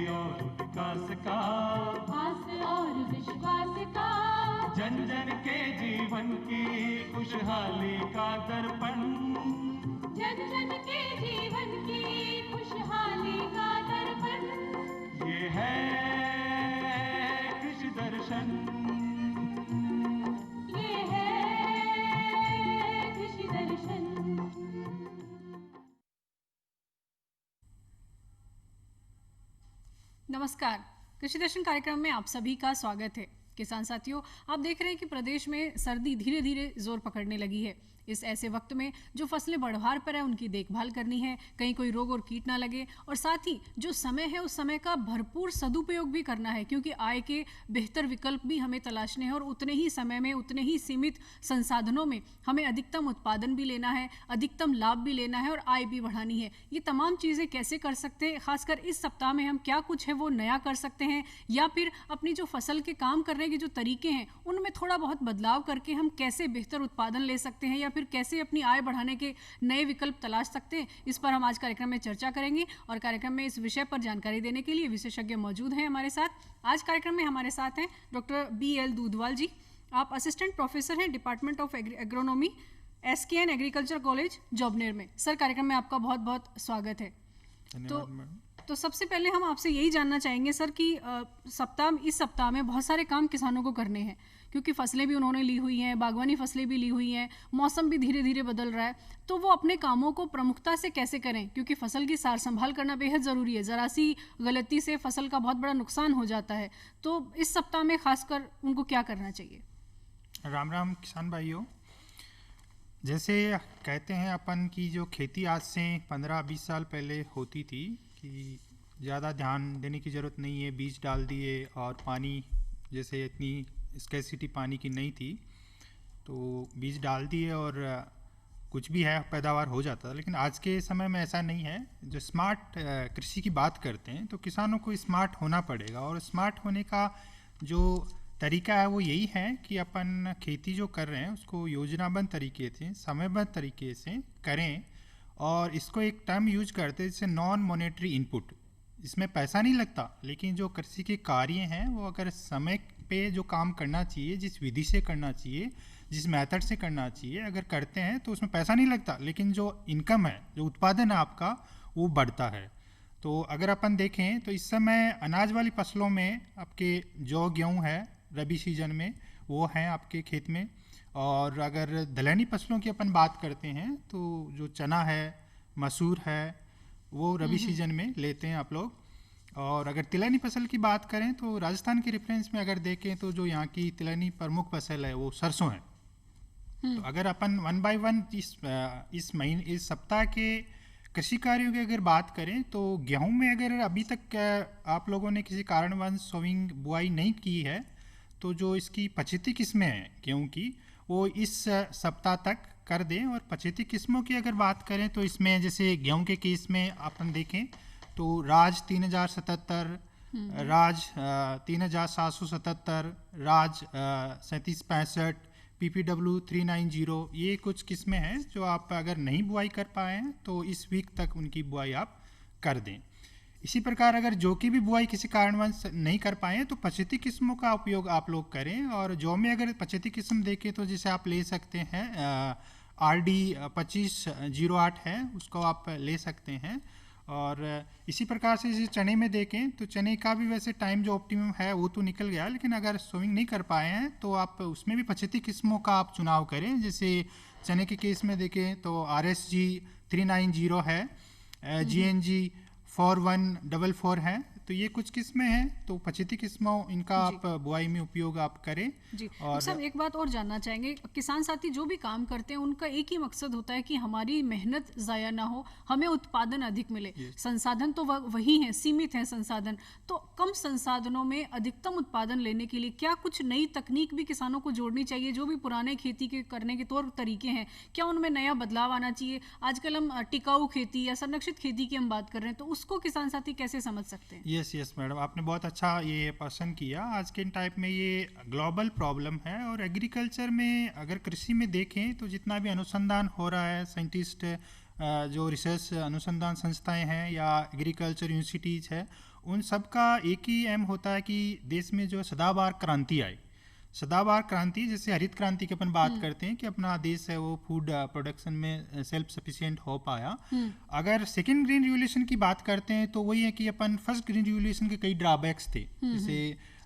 खुशहाली और विकास का, आस और विश्वास का, जन जन के जीवन की खुशहाली का दर्पण, जन जन के जीवन की खुशहाली का दर्पण, ये है कृषि दर्शन, ये है कृषि दर्शन। नमस्कार, कृषि दर्शन कार्यक्रम में आप सभी का स्वागत है। किसान साथियों, आप देख रहे हैं कि प्रदेश में सर्दी धीरे धीरे जोर पकड़ने लगी है। इस ऐसे वक्त में जो फसलें बढ़वार पर है उनकी देखभाल करनी है, कहीं कोई रोग और कीट ना लगे, और साथ ही जो समय है उस समय का भरपूर सदुपयोग भी करना है, क्योंकि आय के बेहतर विकल्प भी हमें तलाशने हैं और उतने ही समय में, उतने ही सीमित संसाधनों में हमें अधिकतम उत्पादन भी लेना है, अधिकतम लाभ भी लेना है और आय भी बढ़ानी है। ये तमाम चीज़ें कैसे कर सकते हैं, खासकर इस सप्ताह में हम क्या कुछ है वो नया कर सकते हैं, या फिर अपनी जो फसल के काम करने के जो तरीके हैं उनमें थोड़ा बहुत बदलाव करके हम कैसे बेहतर उत्पादन ले सकते हैं, या फिर कैसे अपनी आय बढ़ाने के नए विकल्प तलाश सकते हैं, इस पर हम आज कार्यक्रम में चर्चा करेंगे। और कार्यक्रम में इस विषय पर जानकारी देने के लिए विशेषज्ञ मौजूद हैं हमारे साथ। आज कार्यक्रम में हमारे साथ हैं डॉक्टर BL दूधवाल जी। आप असिस्टेंट प्रोफेसर हैं department of agronomy, SKN agriculture college Jobner में। सर, कार्यक्रम में आपका बहुत बहुत स्वागत है। तो सबसे पहले हम आपसे यही जानना चाहेंगे सर कि इस सप्ताह में बहुत सारे काम किसानों को करने हैं, क्योंकि फसलें भी उन्होंने ली हुई हैं, बागवानी फसलें भी ली हुई हैं, मौसम भी धीरे धीरे बदल रहा है, तो वो अपने कामों को प्रमुखता से कैसे करें, क्योंकि फसल की सार संभाल करना बेहद ज़रूरी है। ज़रा सी गलती से फसल का बहुत बड़ा नुकसान हो जाता है। तो इस सप्ताह में खासकर उनको क्या करना चाहिए? राम राम किसान भाइयों। जैसे कहते हैं अपन की जो खेती आज से 15-20 साल पहले होती थी कि ज़्यादा ध्यान देने की ज़रूरत नहीं है, बीज डाल दिए और पानी, जैसे इतनी स्कैसिटी पानी की नहीं थी तो बीज डाल दिए और कुछ भी है पैदावार हो जाता था। लेकिन आज के समय में ऐसा नहीं है। जो स्मार्ट कृषि की बात करते हैं तो किसानों को स्मार्ट होना पड़ेगा, और स्मार्ट होने का जो तरीका है वो यही है कि अपन खेती जो कर रहे हैं उसको योजनाबद्ध तरीके से, समयबद्ध तरीके से करें। और इसको एक टर्म यूज करते हैं जैसे नॉन मॉनेटरी इनपुट। इसमें पैसा नहीं लगता, लेकिन जो कृषि के कार्य हैं वो अगर समय पे जो काम करना चाहिए, जिस विधि से करना चाहिए, जिस मेथड से करना चाहिए, अगर करते हैं तो उसमें पैसा नहीं लगता, लेकिन जो इनकम है, जो उत्पादन है आपका, वो बढ़ता है। तो अगर अपन देखें तो इस समय अनाज वाली फसलों में आपके जौ गेहूँ है रबी सीजन में, वो हैं आपके खेत में। और अगर दलहनी फसलों की अपन बात करते हैं तो जो चना है, मसूर है, वो रबी सीजन में लेते हैं आप लोग। और अगर तिलहनी फसल की बात करें तो राजस्थान के रेफरेंस में अगर देखें तो जो यहाँ की तिलहनी प्रमुख फसल है वो सरसों है। तो अगर अपन 1 by 1 इस सप्ताह के कृषि कार्यों की अगर बात करें तो गेहूं में अगर अभी तक आप लोगों ने किसी कारणवश सोइंग बुआई नहीं की है तो जो इसकी 25 किस्में हैं गेहूं की, वो इस सप्ताह तक कर दें। और 25 किस्मों की अगर बात करें तो इसमें जैसे गेहूं के केस में अपन देखें तो राज 3077, राज 3777, राज 3765, PPW 390, ये कुछ किस्में हैं जो आप अगर नहीं बुआई कर पाए हैं तो इस वीक तक उनकी बुआई आप कर दें। इसी प्रकार अगर जौ की भी बुआई किसी कारणवश नहीं कर पाए हैं तो 25 किस्मों का उपयोग आप लोग करें। और जौ में अगर 25 किस्म देखें तो जैसे आप ले सकते हैं RD 2508 है, उसको आप ले सकते हैं। और इसी प्रकार से जैसे चने में देखें तो चने का भी वैसे टाइम जो ऑप्टिमम है वो तो निकल गया, लेकिन अगर सोइंग नहीं कर पाए हैं तो आप उसमें भी 25 किस्मों का आप चुनाव करें। जैसे चने के केस में देखें तो RSG 390 है, GNG 4144 है। तो ये कुछ किस्में हैं, तो 25 किस्मों इनका आप बुआई में उपयोग आप करें। जी। और सब एक बात और जानना चाहेंगे, किसान साथी जो भी काम करते हैं उनका एक ही मकसद होता है कि हमारी मेहनत ज़ाया ना हो, हमें उत्पादन अधिक मिले। संसाधन तो वही हैं, सीमित हैं संसाधन, तो कम संसाधनों में अधिकतम उत्पादन लेने के लिए क्या कुछ नई तकनीक भी किसानों को जोड़नी चाहिए? जो भी पुराने खेती के करने के तौर तरीके हैं, क्या उनमें नया बदलाव आना चाहिए? आजकल हम टिकाऊ खेती या संरक्षित खेती की हम बात कर रहे हैं, तो उसको किसान साथी कैसे समझ सकते हैं? यस मैडम, आपने बहुत अच्छा ये पसंद किया। आज के टाइप में ये ग्लोबल प्रॉब्लम है, और एग्रीकल्चर में अगर कृषि में देखें तो जितना भी अनुसंधान हो रहा है, साइंटिस्ट जो रिसर्च अनुसंधान संस्थाएं हैं या एग्रीकल्चर यूनिवर्सिटीज़ है, उन सब का एक ही एम होता है कि देश में जो सदाबहार क्रांति आए। सदाबहार क्रांति जैसे हरित क्रांति की अपन बात करते हैं कि अपना देश है वो फूड प्रोडक्शन में सेल्फ सफिशिएंट हो पाया। अगर सेकेंड ग्रीन रिवोल्यूशन की बात करते हैं तो वही है कि अपन फर्स्ट ग्रीन रिवोल्यूशन के कई ड्रॉबैक्स थे, जैसे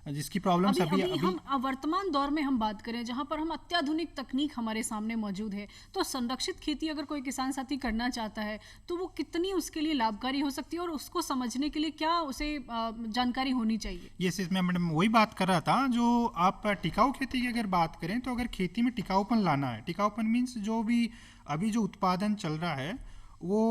जिसकी प्रॉब्लम्स अभी हम वर्तमान दौर में हम बात करें जहां पर हम अत्याधुनिक तकनीक हमारे सामने मौजूद है, तो संरक्षित खेती अगर कोई किसान साथी करना चाहता है तो वो कितनी उसके लिए लाभकारी हो सकती है और उसको समझने के लिए क्या उसे जानकारी होनी चाहिए? यस, मैं मैडम वही बात कर रहा था। जो आप टिकाऊ खेती की अगर बात करें तो अगर खेती में टिकाऊपन लाना है, टिकाऊपन मीन्स जो भी अभी जो उत्पादन चल रहा है वो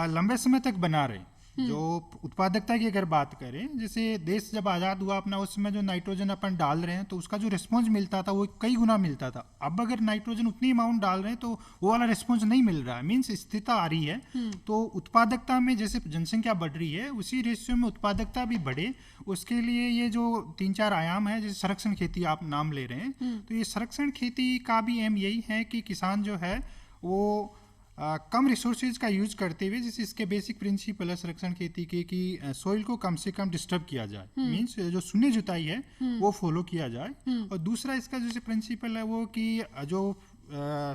लंबे समय तक बना रहे। जो उत्पादकता की अगर बात करें, जैसे देश जब आज़ाद हुआ अपना, उस समय जो नाइट्रोजन अपन डाल रहे हैं तो उसका जो रिस्पॉन्स मिलता था वो कई गुना मिलता था। अब अगर नाइट्रोजन उतनी अमाउंट डाल रहे हैं तो वो वाला रिस्पॉन्स नहीं मिल रहा है, मीन्स स्थिरता आ रही है। तो उत्पादकता में जैसे जनसंख्या बढ़ रही है उसी रेशियो में उत्पादकता भी बढ़े, उसके लिए ये जो 3-4 आयाम है, जैसे संरक्षण खेती आप नाम ले रहे हैं, तो ये संरक्षण खेती का भी एम यही है कि किसान जो है वो कम रिसोर्सेज का यूज करते हुए, जैसे इसके बेसिक प्रिंसिपल है संरक्षण खेती के कि सोइल को कम से कम डिस्टर्ब किया जाए, मींस जो शून्य जुताई है वो फॉलो किया जाए। और दूसरा इसका जैसे प्रिंसिपल है वो कि जो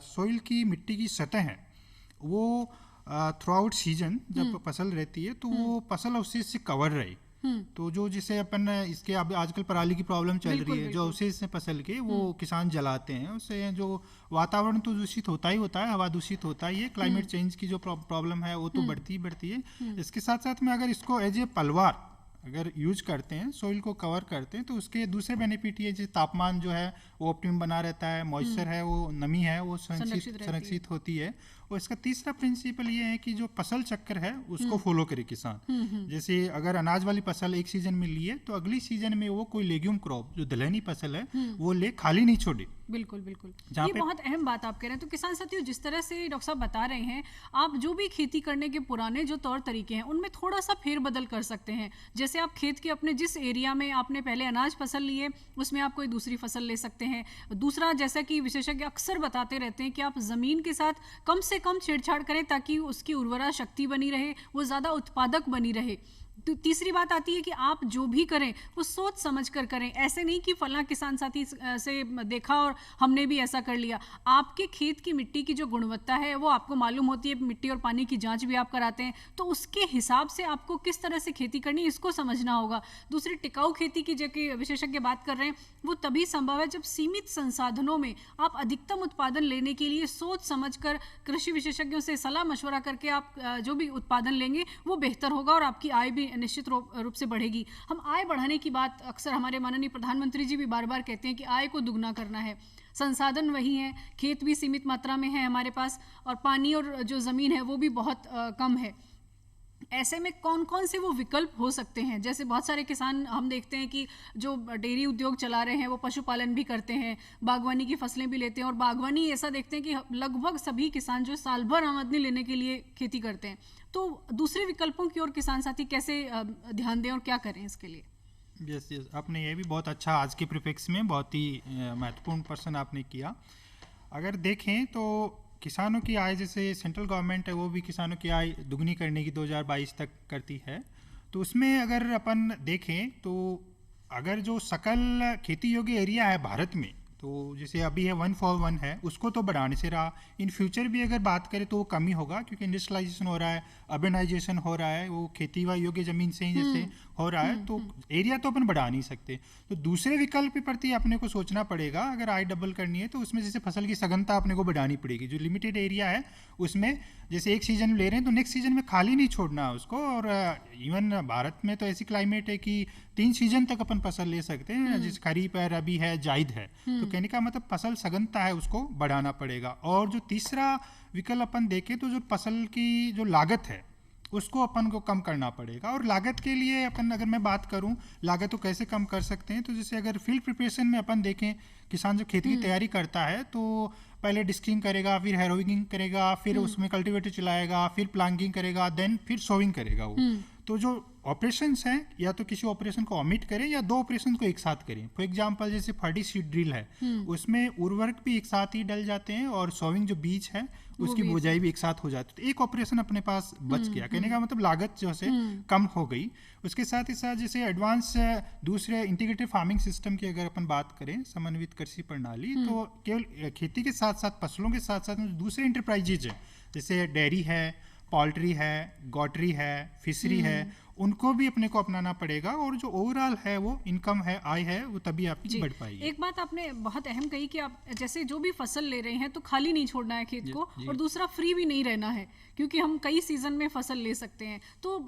सोइल की मिट्टी की सतह है वो थ्रू आउट सीजन जब फसल रहती है तो वो फसल अवशेष से कवर रहे। तो जो जिसे अपन इसके अब आजकल पराली की प्रॉब्लम चल रही है, जो अवशेष है फसल के वो किसान जलाते हैं, उससे जो वातावरण तो दूषित होता ही होता है, हवा दूषित होता ही है, क्लाइमेट चेंज की जो प्रॉब्लम है वो तो बढ़ती है। इसके साथ साथ में अगर इसको एज ए पलवार अगर यूज करते हैं, सोइल को कवर करते हैं, तो उसके दूसरे बेनिफिट ये जैसे तापमान जो है वो ऑप्टिमम बना रहता है, मॉइस्चर है वो नमी है वो संरक्षित होती है। और इसका तीसरा प्रिंसिपल ये है कि जो फसल चक्र है उसको फॉलो करे किसान। जैसे अगर अनाज वाली फसल एक सीजन में लिए तो अगली सीजन में वो कोई लेग्यूम क्रॉप जो दलहनी फसल है वो ले खाली नहीं छोड़े। बिल्कुल ये बहुत अहम बात आप कह रहे हैं। तो किसान साथियों, जिस तरह से डॉक्टर साहब बता रहे हैं, आप जो भी खेती करने के पुराने जो तौर तरीके हैं उनमें थोड़ा सा फेरबदल कर सकते हैं। जैसे आप खेत के अपने जिस एरिया में आपने पहले अनाज फसल लिए उसमें आप कोई दूसरी फसल ले सकते हैं। दूसरा, जैसा कि विशेषज्ञ अक्सर बताते रहते हैं कि आप जमीन के साथ कम से कम छेड़छाड़ करें ताकि उसकी उर्वरा शक्ति बनी रहे, वो ज्यादा उत्पादक बनी रहे। तो तीसरी बात आती है कि आप जो भी करें वो सोच समझ कर करें। ऐसे नहीं कि फला किसान साथी से देखा और हमने भी ऐसा कर लिया। आपके खेत की मिट्टी की जो गुणवत्ता है वो आपको मालूम होती है, मिट्टी और पानी की जांच भी आप कराते हैं, तो उसके हिसाब से आपको किस तरह से खेती करनी है इसको समझना होगा। दूसरी, टिकाऊ खेती की जो कि विशेषज्ञ बात कर रहे हैं वो तभी संभव है जब सीमित संसाधनों में आप अधिकतम उत्पादन लेने के लिए सोच समझ कर कृषि विशेषज्ञों से सलाह मशवरा करके आप जो भी उत्पादन लेंगे वो बेहतर होगा और आपकी आय भी निश्चित रूप से बढ़ेगी। हम आय बढ़ाने की बात अक्सर हमारे माननीय प्रधानमंत्री जी भी बार बार कहते हैं कि आय को दुगना करना है। संसाधन वही है, खेत भी सीमित मात्रा में है हमारे पास और पानी और जो ज़मीन है वो भी बहुत कम है। ऐसे में कौन कौन से वो विकल्प हो सकते हैं? जैसे बहुत सारे किसान हम देखते हैं कि जो डेयरी उद्योग चला रहे हैं वो पशुपालन भी करते हैं, बागवानी की फसलें भी लेते हैं, और बागवानी ऐसा देखते हैं कि लगभग सभी किसान जो साल भर आमदनी लेने के लिए खेती करते हैं। तो दूसरे विकल्पों की ओर किसान साथी कैसे ध्यान दें और क्या करें इसके लिए? यस, आपने ये भी बहुत अच्छा आज के परिप्रेक्ष्य में बहुत ही महत्वपूर्ण प्रश्न आपने किया। अगर देखें तो किसानों की आय, जैसे सेंट्रल गवर्नमेंट है वो भी किसानों की आय दुगनी करने की 2022 तक करती है। तो उसमें अगर अपन देखें तो अगर जो सकल खेती योग्य एरिया है भारत में, तो जैसे अभी है 1/1 है, उसको तो बढ़ाने से रहा। इन फ्यूचर भी अगर बात करें तो वो कम ही होगा क्योंकि इंडस्ट्रियलाइजेशन हो रहा है, अर्बनाइजेशन हो रहा है, वो खेती व योग्य जमीन से ही जैसे हो रहा है, तो एरिया तो अपन बढ़ा नहीं सकते। तो दूसरे विकल्प के प्रति अपने को सोचना पड़ेगा। अगर आय डबल करनी है तो उसमें जैसे फसल की सघनता अपने को बढ़ानी पड़ेगी। जो लिमिटेड एरिया है उसमें जैसे एक सीजन ले रहे हैं तो नेक्स्ट सीजन में खाली नहीं छोड़ना उसको। और इवन भारत में तो ऐसी क्लाइमेट है कि 3 सीजन तक अपन फसल ले सकते हैं, जैसे खरीफ है, रबी है, जायद है। तो कहने का मतलब फसल सघनता है उसको बढ़ाना पड़ेगा। और जो तीसरा विकल्प अपन देखें तो जो फसल की जो लागत है उसको अपन को कम करना पड़ेगा। और लागत के लिए अपन अगर मैं बात करूं लागत को कैसे कम कर सकते हैं, तो जैसे अगर फील्ड प्रिपरेशन में अपन देखें, किसान जब खेती की तैयारी करता है तो पहले डिस्किंग करेगा, फिर हैरोइंग करेगा, फिर उसमें कल्टीवेटर चलाएगा, फिर प्लांगिंग करेगा, देन फिर सोइंग करेगा वो। तो जो ऑपरेशंस हैं या तो किसी ऑपरेशन को ऑमिट करें या दो ऑपरेशन को एक साथ करें। फॉर एग्जांपल जैसे फर्टी सीड ड्रिल है, उसमें उर्वरक भी एक साथ ही डल जाते हैं और सोविंग जो बीज है उसकी बुआई भी एक साथ हो जाती है, तो एक ऑपरेशन अपने पास बच गया। कहने का मतलब लागत जो है कम हो गई। उसके साथ ही साथ जैसे एडवांस दूसरे इंटीग्रेटेड फार्मिंग सिस्टम की अगर अपन बात करें, समन्वित कृषि प्रणाली, तो केवल खेती के साथ साथ फसलों के साथ साथ दूसरे इंटरप्राइजेज है, जैसे डेयरी है, पोल्ट्री है, गॉटरी है, फिशरी है, उनको भी अपने को अपनाना पड़ेगा और जो ओवरऑल है वो इनकम है, आय है, वो तभी आपकी बढ़ पाएगी। एक बात आपने बहुत अहम कही कि आप जैसे जो भी फसल ले रहे हैं तो खाली नहीं छोड़ना है खेत को, और दूसरा फ्री भी नहीं रहना है, क्योंकि हम कई सीजन में फसल ले सकते हैं। तो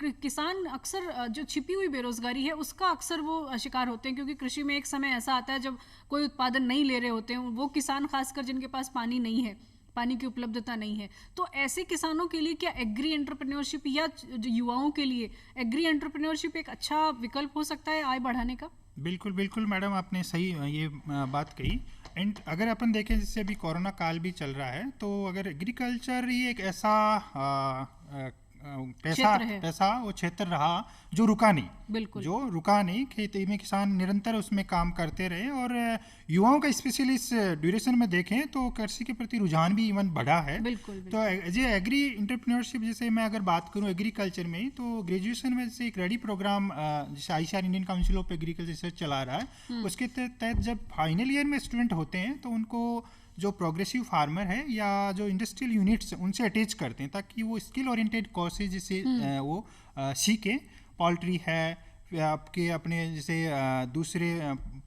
किसान अक्सर जो छिपी हुई बेरोजगारी है उसका अक्सर वो शिकार होते हैं, क्योंकि कृषि में एक समय ऐसा आता है जब कोई उत्पादन नहीं ले रहे होते हैं, वो किसान खासकर जिनके पास पानी नहीं है, पानी की उपलब्धता नहीं है। तो ऐसे किसानों के लिए क्या एग्री एंटरप्रेन्योरशिप या जो युवाओं के लिए एग्री एंटरप्रेन्योरशिप एक अच्छा विकल्प हो सकता है आय बढ़ाने का? बिल्कुल बिल्कुल मैडम, आपने सही ये बात कही। एंड अगर अपन देखें जैसे अभी कोरोना काल भी चल रहा है, तो अगर एग्रीकल्चर ही एक ऐसा पैसा वो क्षेत्र रहा जो रुका नहीं, बिल्कुल जो रुका नहीं, खेती में किसान निरंतर उसमें काम करते रहे, और युवाओं का स्पेशली इस ड्यूरेशन में देखें तो कृषि के प्रति रुझान भी इवन बढ़ा है। बिल्कुल। तो ये एग्री एंटरप्रेन्योरशिप, जैसे मैं अगर बात करूं एग्रीकल्चर में, तो ग्रेजुएशन में जैसे एक रेडी प्रोग्राम जैसे ICR Indian council of agriculture research चला रहा है, उसके तहत जब फाइनल ईयर में स्टूडेंट होते हैं तो उनको जो प्रोग्रेसिव फार्मर है या जो इंडस्ट्रियल यूनिट्स उनसे अटैच करते हैं, ताकि वो स्किल ओरिएंटेड कोर्सेज जैसे वो सीखे। पोल्ट्री है, आपके अपने जैसे दूसरे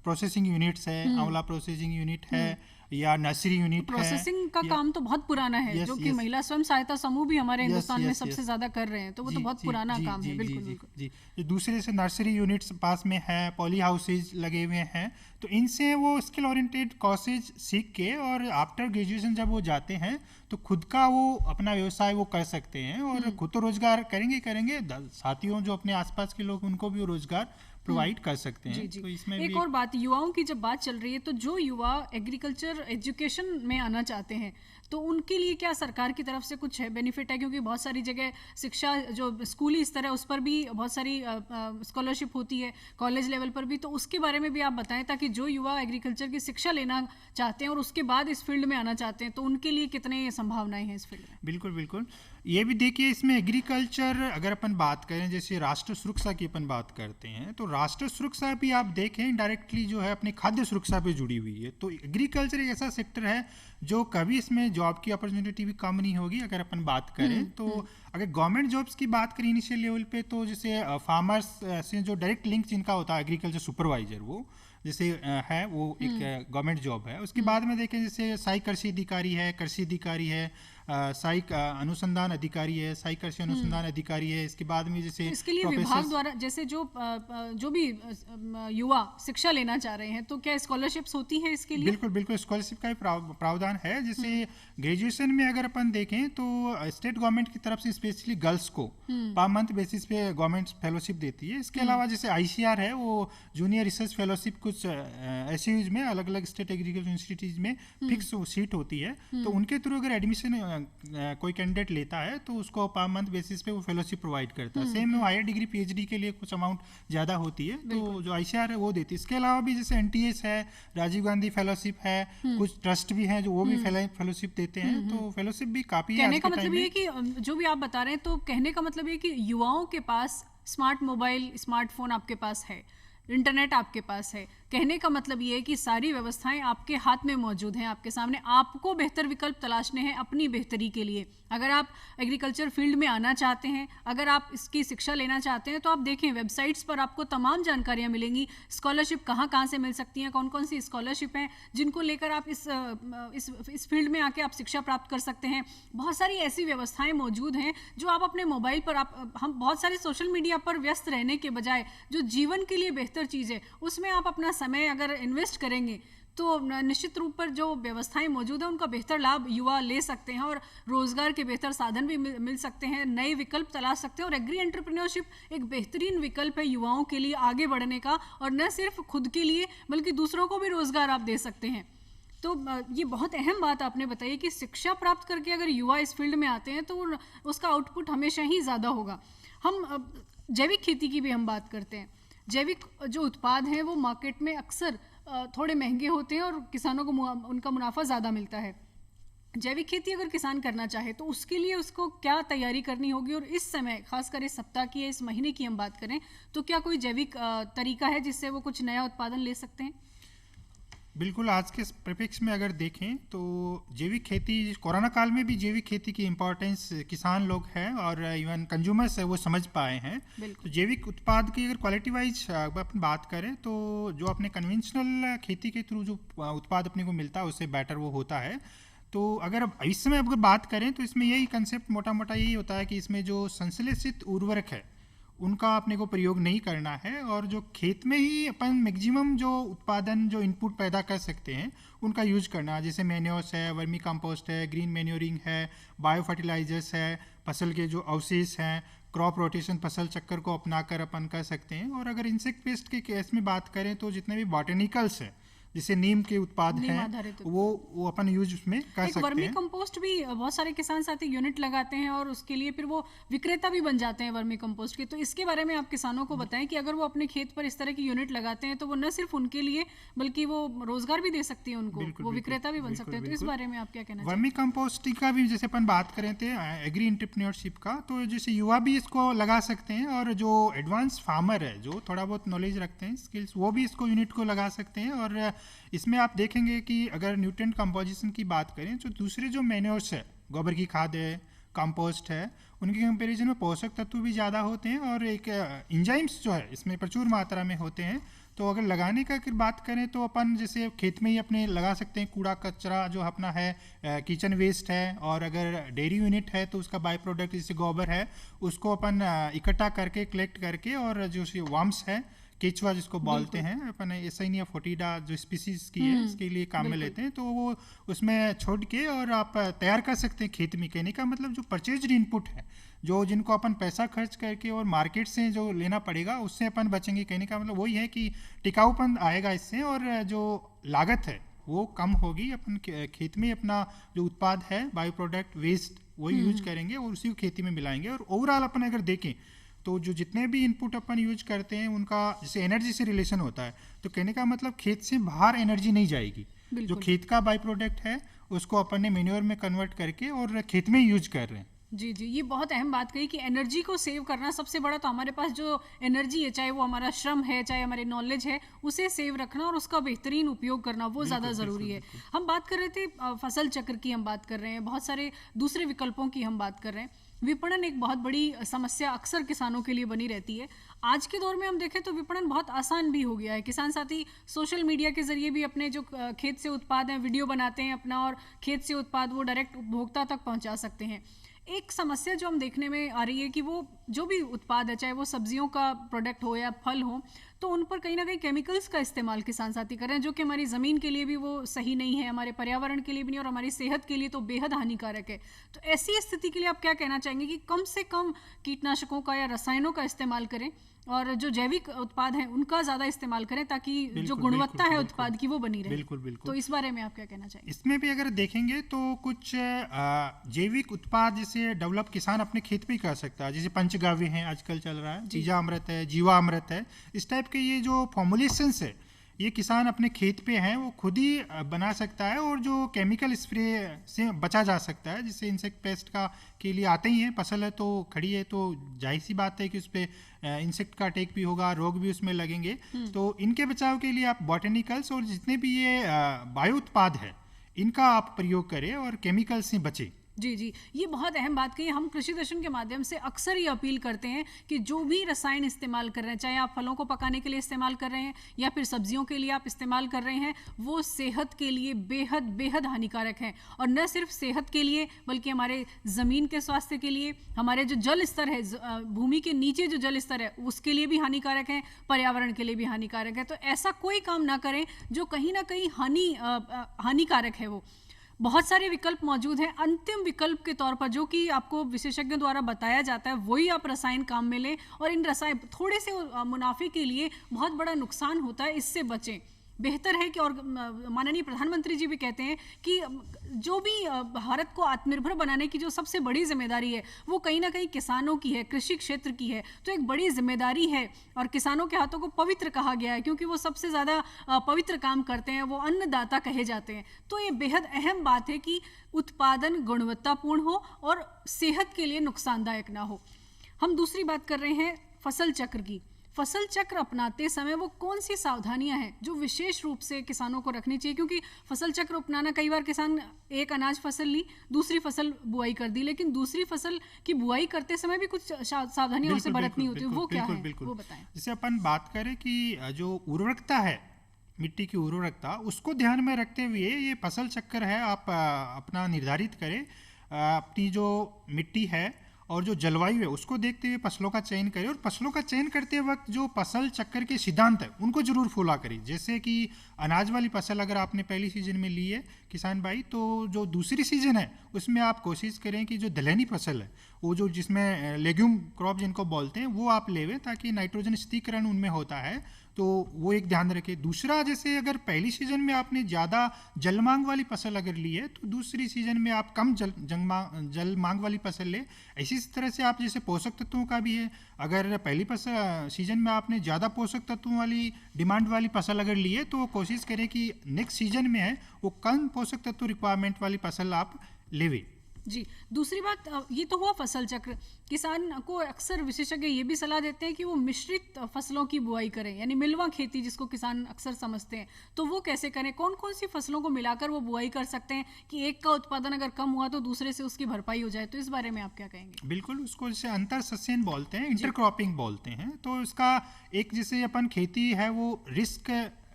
प्रोसेसिंग यूनिट्स है, आंवला प्रोसेसिंग यूनिट है या नर्सरी यूनिट है। प्रोसेसिंग का काम तो बहुत पुराना है, जो कि महिला स्वयं सहायता समूह भी हमारे हिंदुस्तान में सबसे ज्यादा कर रहे हैं, तो वो तो बहुत पुराना काम है। बिल्कुल जी। दूसरे से नर्सरी यूनिट्स पास में है, पॉली हाउसेज लगे हुए हैं, तो इनसे वो स्किल ओरिएंटेड कोर्सेज सीख के और आफ्टर ग्रेजुएशन जब वो जाते हैं तो खुद का वो अपना व्यवसाय वो कर सकते हैं, और खुद तो रोजगार करेंगे, साथियों जो अपने आसपास के लोग उनको भी रोजगार प्रोवाइड कर सकते हैं। जी। तो इसमें एक और बात, युवाओं की जब बात चल रही है, तो जो युवा एग्रीकल्चर एजुकेशन में आना चाहते हैं तो उनके लिए क्या सरकार की तरफ से कुछ है बेनिफिट है? क्योंकि बहुत सारी जगह शिक्षा जो स्कूली स्तर है उस पर भी बहुत सारी स्कॉलरशिप होती है, कॉलेज लेवल पर भी, तो उसके बारे में भी आप बताएं, ताकि जो युवा एग्रीकल्चर की शिक्षा लेना चाहते हैं और उसके बाद इस फील्ड में आना चाहते हैं तो उनके लिए कितने संभावनाएं हैं इस फील्ड में? बिल्कुल। ये भी देखिए, इसमें एग्रीकल्चर अगर अपन बात करें, जैसे राष्ट्र सुरक्षा की अपन बात करते हैं, तो राष्ट्र सुरक्षा भी आप देखें डायरेक्टली जो है अपनी खाद्य सुरक्षा पे जुड़ी हुई है। तो एग्रीकल्चर एक ऐसा सेक्टर है जो कभी इसमें जॉब की अपॉर्चुनिटी भी कम नहीं होगी अगर अपन बात करें। तो अगर गवर्नमेंट जॉब्स की बात करें इनिशियल लेवल पे, तो जैसे फार्मर्स से जो डायरेक्ट लिंक जिनका होता है एग्रीकल्चर सुपरवाइजर, वो जैसे है वो एक गवर्नमेंट जॉब है। उसके बाद में देखें जैसे सहायक कृषि अधिकारी है, कृषि अधिकारी है, सहायक अनुसंधान अधिकारी है, सहायक कृषि अनुसंधान अधिकारी है। इसके बाद में जैसे इसके लिए विभाग द्वारा जैसे जो भी युवा शिक्षा लेना चाह रहे हैं, तो क्या स्कॉलरशिप्स होती है इसके लिए? बिल्कुल स्कॉलरशिप का भी प्रावधान है। जैसे ग्रेजुएशन में अगर अपन देखें तो स्टेट गवर्नमेंट की तरफ से स्पेशली गर्ल्स को पर मंथ बेसिस पे गवर्नमेंट फेलोशिप देती है। इसके अलावा जैसे आईसीआर है, वो जूनियर रिसर्च फेलोशिप कुछ एसयूज में, अलग अलग स्टेट एग्रीकल्चर इंस्टीट्यूट में फिक्स सीट होती है, तो उनके थ्रू अगर एडमिशन कोई कैंडिडेट लेता है तो उसको पर मंथ बेसिस पे वो फेलोशिप प्रोवाइड करता है। सेम हायर डिग्री पीएचडी के लिए कुछ अमाउंट ज़्यादा होती है, तो जो आईसीआर है वो देती है। इसके अलावा भी जैसे एनटीएस है, राजीव गांधी फेलोशिप है, कुछ ट्रस्ट भी हैं जो वो भी फेलोशिप देते हैं, तो फेलोशिप भी काफ़ी है। कहने का मतलब ये कि जो भी आप बता रहे हैं, तो कहने का मतलब ये कि युवाओं के पास स्मार्ट मोबाइल, स्मार्टफोन आपके पास है, इंटरनेट आपके पास है। कहने का मतलब ये है कि सारी व्यवस्थाएं आपके हाथ में मौजूद हैं, आपके सामने। आपको बेहतर विकल्प तलाशने हैं अपनी बेहतरी के लिए। अगर आप एग्रीकल्चर फील्ड में आना चाहते हैं, अगर आप इसकी शिक्षा लेना चाहते हैं, तो आप देखें वेबसाइट्स पर आपको तमाम जानकारियां मिलेंगी। स्कॉलरशिप कहाँ से मिल सकती हैं, कौन कौन सी स्कॉलरशिप हैं जिनको लेकर आप इस फील्ड में आके आप शिक्षा प्राप्त कर सकते हैं। बहुत सारी ऐसी व्यवस्थाएं मौजूद हैं जो आप अपने मोबाइल पर हम बहुत सारे सोशल मीडिया पर व्यस्त रहने के बजाय जो जीवन के लिए बेहतर चीज़ है उसमें आप अपना समय अगर इन्वेस्ट करेंगे तो निश्चित रूप पर जो व्यवस्थाएं मौजूद है उनका बेहतर लाभ युवा ले सकते हैं और रोजगार के बेहतर साधन भी मिल सकते हैं, नए विकल्प तलाश सकते हैं। और एग्री एंटरप्रेन्योरशिप एक बेहतरीन विकल्प है युवाओं के लिए आगे बढ़ने का, और न सिर्फ खुद के लिए बल्कि दूसरों को भी रोजगार आप दे सकते हैं। तो ये बहुत अहम बात आपने बताई कि शिक्षा प्राप्त करके अगर युवा इस फील्ड में आते हैं तो उसका आउटपुट हमेशा ही ज़्यादा होगा। हम जैविक खेती की भी हम बात करते हैं। जैविक जो उत्पाद हैं वो मार्केट में अक्सर थोड़े महंगे होते हैं और किसानों को उनका मुनाफा ज़्यादा मिलता है। जैविक खेती अगर किसान करना चाहे तो उसके लिए उसको क्या तैयारी करनी होगी, और इस समय खासकर इस सप्ताह की या इस महीने की हम बात करें तो क्या कोई जैविक तरीका है जिससे वो कुछ नया उत्पादन ले सकते हैं? बिल्कुल, आज के परिप्रेक्ष्य में अगर देखें तो जैविक खेती, कोरोना काल में भी जैविक खेती की इम्पोर्टेंस किसान लोग हैं और इवन कंज्यूमर्स है वो समझ पाए हैं। तो जैविक उत्पाद की अगर क्वालिटी वाइज अपन बात करें तो जो अपने कन्वेंशनल खेती के थ्रू जो उत्पाद अपने को मिलता है उससे बेटर वो होता है। तो अगर इस समय अगर बात करें तो इसमें यही कंसेप्ट मोटा मोटा यही होता है कि इसमें जो संश्लेषित उर्वरक है उनका अपने को प्रयोग नहीं करना है, और जो खेत में ही अपन मैक्सिमम जो उत्पादन जो इनपुट पैदा कर सकते हैं उनका यूज करना, जैसे मैन्योर्स है, वर्मी कंपोस्ट है, ग्रीन मैन्योरिंग है, बायो फर्टिलाइजर्स है, फसल के जो अवशेष हैं, क्रॉप रोटेशन फसल चक्कर को अपनाकर अपन कर सकते हैं। और अगर इंसेक्ट पेस्ट के केस में बात करें तो जितने भी बॉटेनिकल्स हैं जैसे नीम के उत्पाद हैं वो अपन यूज उसमें कर सकते हैं। वर्मी कंपोस्ट भी बहुत सारे किसान साथी यूनिट लगाते हैं और उसके लिए फिर वो विक्रेता भी बन जाते हैं वर्मी कंपोस्ट के। तो इसके बारे में आप किसानों को बताएं कि अगर वो अपने खेत पर इस तरह की यूनिट लगाते हैं तो वो न सिर्फ उनके लिए बल्कि वो रोजगार भी दे सकती है उनको, वो विक्रेता भी बन सकते हैं। तो इस बारे में आप क्या कहना चाहिए? वर्मी कंपोस्ट का भी जैसे अपन बात करें थे एग्री एंटरप्रेन्योरशिप का, तो जैसे युवा भी इसको लगा सकते हैं और जो एडवांस फार्मर है जो थोड़ा बहुत नॉलेज रखते हैं स्किल्स वो भी इसको यूनिट को लगा सकते हैं। और इसमें आप देखेंगे कि अगर न्यूट्रिएंट कंपोजिशन की बात करें तो दूसरे जो मैन्योर्स है, गोबर की खाद है, कंपोस्ट है, उनके कंपैरिजन में पोषक तत्व भी ज़्यादा होते हैं और एक एंजाइम्स जो है इसमें प्रचुर मात्रा में होते हैं। तो अगर लगाने का अगर बात करें तो अपन जैसे खेत में ही अपने लगा सकते हैं, कूड़ा कचरा जो अपना है, किचन वेस्ट है, और अगर डेयरी यूनिट है तो उसका बाई प्रोडक्ट जैसे गोबर है उसको अपन इकट्ठा करके कलेक्ट करके, और जो वर्म्स है केचुआ जिसको बोलते हैं अपन, एसाइनिया फोटिडा जो स्पीसीज की है इसके लिए काम में लेते हैं, तो वो उसमें छोड़ के और आप तैयार कर सकते हैं खेत में। कहने का मतलब जो परचेज्ड इनपुट है जो जिनको अपन पैसा खर्च करके और मार्केट से जो लेना पड़ेगा उससे अपन बचेंगे। कहने का मतलब वही है कि टिकाऊपन आएगा इससे और जो लागत है वो कम होगी। अपन खेत में अपना जो उत्पाद है बायो प्रोडक्ट वेस्ट वही यूज करेंगे और उसी को खेती में मिलाएंगे। और ओवरऑल अपन अगर देखें तो जो जितने भी इनपुट अपन यूज करते हैं उनका जैसे एनर्जी से रिलेशन होता है, तो कहने का मतलब खेत से बाहर एनर्जी नहीं जाएगी। जो खेत का बाई प्रोडक्ट है उसको अपन ने मेन्योर में कन्वर्ट करके और खेत में यूज कर रहे हैं। जी जी, ये बहुत अहम बात कही कि एनर्जी को सेव करना सबसे बड़ा, तो हमारे पास जो एनर्जी है चाहे वो हमारा श्रम है चाहे हमारे नॉलेज है उसे सेव रखना और उसका बेहतरीन उपयोग करना वो ज़्यादा ज़रूरी है। हम बात कर रहे थे फसल चक्र की, हम बात कर रहे हैं बहुत सारे दूसरे विकल्पों की हम बात कर रहे हैं। विपणन एक बहुत बड़ी समस्या अक्सर किसानों के लिए बनी रहती है। आज के दौर में हम देखें तो विपणन बहुत आसान भी हो गया है। किसान साथी सोशल मीडिया के जरिए भी अपने जो खेत से उत्पाद हैं वीडियो बनाते हैं अपना, और खेत से उत्पाद वो डायरेक्ट उपभोक्ता तक पहुंचा सकते हैं। एक समस्या जो हम देखने में आ रही है कि वो जो भी उत्पाद है चाहे वो सब्जियों का प्रोडक्ट हो या फल हो, तो उन पर कहीं ना कहीं केमिकल्स का इस्तेमाल किसान साथी कर रहे हैं जो कि हमारी ज़मीन के लिए भी वो सही नहीं है, हमारे पर्यावरण के लिए भी नहीं और हमारी सेहत के लिए तो बेहद हानिकारक है। तो ऐसी स्थिति के लिए आप क्या कहना चाहेंगे कि कम से कम कीटनाशकों का या रसायनों का इस्तेमाल करें और जो जैविक उत्पाद हैं उनका ज़्यादा इस्तेमाल करें ताकि जो गुणवत्ता है उत्पाद की वो बनी रहे? बिल्कुल बिल्कुल। तो इस बारे में आप क्या कहना चाहेंगे? इसमें भी अगर देखेंगे तो कुछ जैविक उत्पाद जैसे डेवलप किसान अपने खेत पे ही कर सकता है, जैसे पंचगव्य हैं आजकल चल रहा है, जीवामृत है, जीवामृत है, इस टाइप के ये जो फॉर्मुलेशंस है ये किसान अपने खेत पे हैं वो खुद ही बना सकता है और जो केमिकल स्प्रे से बचा जा सकता है, जिससे इंसेक्ट पेस्ट का के लिए आते ही हैं। फसल है तो खड़ी है तो जाहिर सी बात है कि उस पर इंसेक्ट का अटैक भी होगा, रोग भी उसमें लगेंगे। तो इनके बचाव के लिए आप बॉटेनिकल्स और जितने भी ये बायो उत्पाद है इनका आप प्रयोग करें और केमिकल से बचें। जी जी, ये बहुत अहम बात कही। हम कृषि दर्शन के माध्यम से अक्सर ये अपील करते हैं कि जो भी रसायन इस्तेमाल कर रहे हैं, चाहे आप फलों को पकाने के लिए इस्तेमाल कर रहे हैं या फिर सब्जियों के लिए आप इस्तेमाल कर रहे हैं, वो सेहत के लिए बेहद बेहद हानिकारक हैं। और न सिर्फ सेहत के लिए बल्कि हमारे ज़मीन के स्वास्थ्य के लिए, हमारे जो जल स्तर है, भूमि के नीचे जो जल स्तर है उसके लिए भी हानिकारक है, पर्यावरण के लिए भी हानिकारक है। तो ऐसा कोई काम ना करें जो कहीं ना कहीं हानिकारक है। वो बहुत सारे विकल्प मौजूद हैं। अंतिम विकल्प के तौर पर जो कि आपको विशेषज्ञों द्वारा बताया जाता है वही आप रसायन काम में लें और इन रसायन थोड़े से मुनाफे के लिए बहुत बड़ा नुकसान होता है, इससे बचें। बेहतर है कि, और माननीय प्रधानमंत्री जी भी कहते हैं कि जो भी भारत को आत्मनिर्भर बनाने की जो सबसे बड़ी जिम्मेदारी है वो कहीं ना कहीं किसानों की है, कृषि क्षेत्र की है। तो एक बड़ी जिम्मेदारी है और किसानों के हाथों को पवित्र कहा गया है क्योंकि वो सबसे ज़्यादा पवित्र काम करते हैं, वो अन्नदाता कहे जाते हैं। तो ये बेहद अहम बात है कि उत्पादन गुणवत्तापूर्ण हो और सेहत के लिए नुकसानदायक ना हो। हम दूसरी बात कर रहे हैं फसल चक्र की। फसल चक्र अपनाते समय वो कौन सी सावधानियां हैं जो विशेष रूप से किसानों को रखनी चाहिए? क्योंकि फसल चक्र अपनाना, कई बार किसान एक अनाज फसल ली, दूसरी फसल बुआई कर दी, लेकिन दूसरी फसल की बुआई करते समय भी कुछ सावधानियां उसे बरतनी होती है, वो क्या है वो बताएं। जैसे अपन बात करें कि जो उर्वरकता है, मिट्टी की उर्वरकता, उसको ध्यान में रखते हुए ये फसल चक्र है आप अपना निर्धारित करें। अपनी जो मिट्टी है और जो जलवायु है उसको देखते हुए फसलों का चयन करें, और फसलों का चयन करते वक्त जो फसल चक्कर के सिद्धांत है उनको जरूर फॉलो करें। जैसे कि अनाज वाली फसल अगर आपने पहली सीजन में ली है किसान भाई, तो जो दूसरी सीजन है उसमें आप कोशिश करें कि जो दलहनी फसल है, वो जो जिसमें लेग्यूम क्रॉप जिनको बोलते हैं, वो आप लेवें ताकि नाइट्रोजन स्थिरीकरण उनमें होता है, तो वो एक ध्यान रखें। दूसरा, जैसे अगर पहली सीजन में आपने ज़्यादा जल मांग वाली फसल अगर ली है तो दूसरी सीजन में आप कम जल मांग वाली फसल ले। इसी तरह से आप जैसे पोषक तत्वों का भी है, अगर पहली सीजन में आपने ज़्यादा पोषक तत्वों वाली डिमांड वाली फसल अगर ली है तो कोशिश करें कि नेक्स्ट सीजन में है वो कम पोषक तत्व रिक्वायरमेंट वाली फसल आप लेवे। जी, दूसरी बात, ये तो हुआ फसल चक्र। किसान को अक्सर विशेषज्ञ ये भी सलाह देते हैं कि वो मिश्रित फसलों की बुआई करें, यानी मिलवा खेती जिसको किसान अक्सर समझते हैं। तो वो कैसे करें? कौन कौन सी फसलों को मिलाकर वो बुआई कर सकते हैं कि एक का उत्पादन अगर कम हुआ तो दूसरे से उसकी भरपाई हो जाए? तो इस बारे में आप क्या कहेंगे? बिल्कुल, उसको जैसे अंतर सस्यन बोलते हैं, इंटरक्रॉपिंग बोलते हैं। तो इसका एक, जैसे अपन खेती है वो रिस्क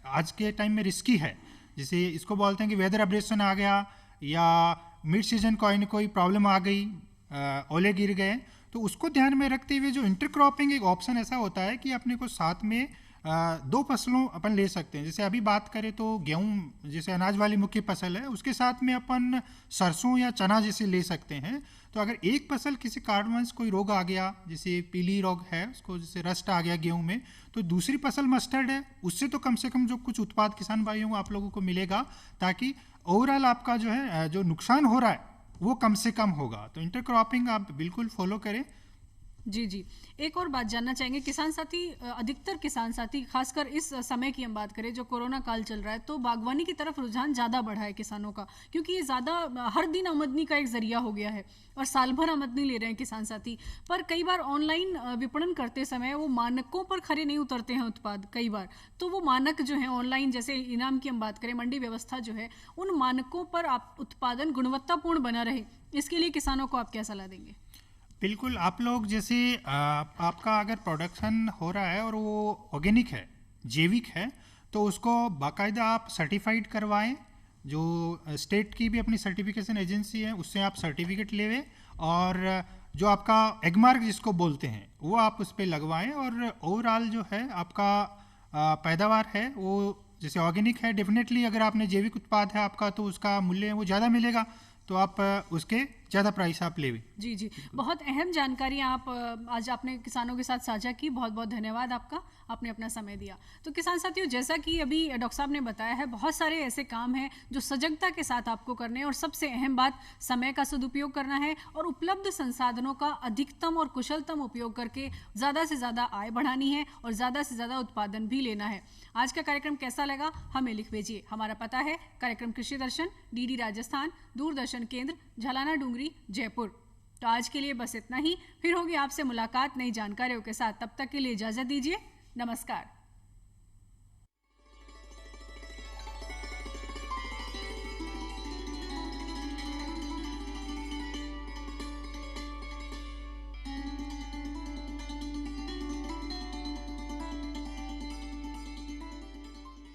आज के टाइम में रिस्की है। जैसे इसको बोलते हैं कि वेदर अपडेशन आ गया या मिड सीजन कोई प्रॉब्लम आ गई, ओले गिर गए, तो उसको ध्यान में रखते हुए जो इंटरक्रॉपिंग एक ऑप्शन ऐसा होता है कि अपने को साथ में दो फसलों अपन ले सकते हैं। जैसे अभी बात करें तो गेहूं जैसे अनाज वाली मुख्य फसल है, उसके साथ में अपन सरसों या चना जैसे ले सकते हैं। तो अगर एक फसल किसी कारणवश कोई रोग आ गया, जैसे पीली रोग है उसको, जैसे रस्ट आ गया गेहूं में, तो दूसरी फसल मस्टर्ड है, उससे तो कम से कम जो कुछ उत्पाद किसान भाइयों को आप लोगों को मिलेगा, ताकि ओवरऑल आपका जो है जो नुकसान हो रहा है वो कम से कम होगा। तो इंटरक्रॉपिंग आप बिल्कुल फॉलो करें। जी जी, एक और बात जानना चाहेंगे किसान साथी, अधिकतर किसान साथी खासकर इस समय की हम बात करें जो कोरोना काल चल रहा है, तो बागवानी की तरफ रुझान ज़्यादा बढ़ा है किसानों का, क्योंकि ये ज़्यादा हर दिन आमदनी का एक जरिया हो गया है और साल भर आमदनी ले रहे हैं किसान साथी। पर कई बार ऑनलाइन विपणन करते समय वो मानकों पर खरे नहीं उतरते हैं उत्पाद कई बार। तो वो मानक जो है ऑनलाइन, जैसे इनाम की हम बात करें, मंडी व्यवस्था जो है, उन मानकों पर आप उत्पादन गुणवत्तापूर्ण बना रहे, इसके लिए किसानों को आप क्या सलाह देंगे? बिल्कुल, आप लोग जैसे आपका अगर प्रोडक्शन हो रहा है और वो ऑर्गेनिक है, जैविक है, तो उसको बाकायदा आप सर्टिफाइड करवाएं। जो स्टेट की भी अपनी सर्टिफिकेशन एजेंसी है उससे आप सर्टिफिकेट लेवे, और जो आपका एगमार्क जिसको बोलते हैं वो आप उस पर लगवाएं। और ओवरऑल जो है आपका पैदावार है वो जैसे ऑर्गेनिक है, डेफिनेटली अगर आपने जैविक उत्पाद है आपका तो उसका मूल्य वो ज़्यादा मिलेगा, तो आप उसके ज़्यादा प्राइस आप लेवे। जी जी, बहुत अहम जानकारी आप आज आपने किसानों के साथ साझा की, बहुत बहुत धन्यवाद आपका, आपने अपना समय दिया। तो किसान साथियों, जैसा कि अभी डॉक्टर साहब ने बताया है, बहुत सारे ऐसे काम हैं जो सजगता के साथ आपको करने हैं, और सबसे अहम बात समय का सदुपयोग करना है और उपलब्ध संसाधनों का अधिकतम और कुशलतम उपयोग करके ज़्यादा से ज़्यादा आय बढ़ानी है और ज़्यादा से ज़्यादा उत्पादन भी लेना है। आज का कार्यक्रम कैसा लगा हमें लिख भेजिए। हमारा पता है कार्यक्रम कृषि दर्शन, डीडी राजस्थान, दूरदर्शन केंद्र, झालाना डूंगरी, जयपुर। तो आज के लिए बस इतना ही, फिर होगी आपसे मुलाकात नई जानकारियों के साथ। तब तक के लिए इजाजत दीजिए, नमस्कार।